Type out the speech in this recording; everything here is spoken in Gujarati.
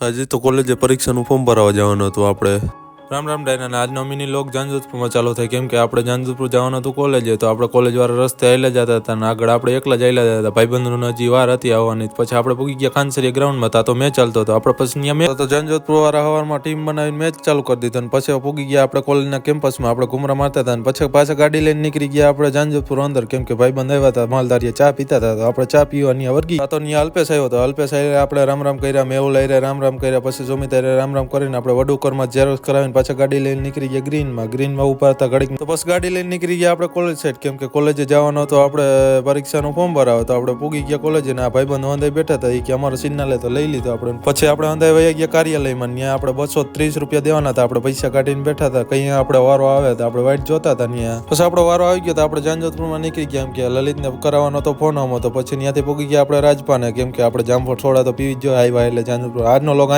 આજે તો કોલેજે પરીક્ષાનું ફોર્મ ભરાવા જવાનું હતું આપણે. રામ રામ ડાયના, આજનો મિની લોક જાંજોધપુરમાં ચાલુ થાય કેમ કે આપણે જાંજોધપુર જવાનું હતું કોલેજે. તો આપણે કોલેજવાળા રસ્તે આવેલા જતા હતા અને આગળ આપણે એકલા જ આવેલા જતા હતા. ભાઈબંધોની હજી વાર હતી આવવાની. પછી આપણે પૂગી ગયા ખાનસરીયા ગ્રાઉન્ડમાં. તા તો મેચ ચાલતો હતો. આપણે પછી ત્યાં મેચ તો જાંજોધપુર વાળા સવારમાં ટીમ બનાવીને મેચ ચાલુ કરી દીધો. અને પછી પૂગી ગયા આપણે કોલેજના કેમ્પસમાં. આપણે ઘુમરા મારતા હતા અને પછી પાછા ગાડી લઈને નીકળી ગયા આપણે જાંજોધપુર અંદર કેમ કે ભાઈબંધ આવ્યા હતા, માલધારીએ ચા પીતા હતા. તો આપણે ચા પીવા ત્યાં વર્ગી તો ત્યાં અલ્પેશ આવ્યો હતો. અલ્પેશ આપણે રામ રામ કર્યા, મેહુલ લઈ રામ રામ કર્યા, પછી સુમિતા રામ રામ કરીને આપણે વડુકરમાં ઝેરોક્સ કરાવીને પાછા ગાડી લઈને નીકળી ગયા ગ્રીનમાં ઉભા હતા ઘડીક. તો બસ ગાડી લઈને નીકળી ગયા આપણે કોલેજ સાઈડ કેમ કે કોલેજે જવાનો હતો આપણે પરીક્ષાનું ફોર્મ ભરાવો. તો આપણે પૂગી ગયા કોલેજે ને આ ભાઈબંધો અંદાય બેઠા હતા. એ કે અમારો સિગ્નલ તો લઈ લીધો આપણે. પછી આપણે અંદાય વહી ગયા કાર્યાલયમાં. ત્યાં આપણે 230 રૂપિયા દેવાના હતા. આપણે પૈસા કાઢીને બેઠા હતા. કઈ આપણે વારો આવે તો આપણે વાઇટ જોતા હતા ત્યાં. પછી આપણો વારો આવી ગયો તો આપણે જાંજોધપુરમાં નીકળી ગયા એમ કે લલિતને કરાવવાનો તો ફોન આમ હતો. પછી ત્યાંથી પૂગી ગયા આપણે રાજપાને કેમ કે આપણે જામફળ સોડા તો પીવી જ જોઈએ આવ્યા એટલે જાંજોધપુર. આજનો લોક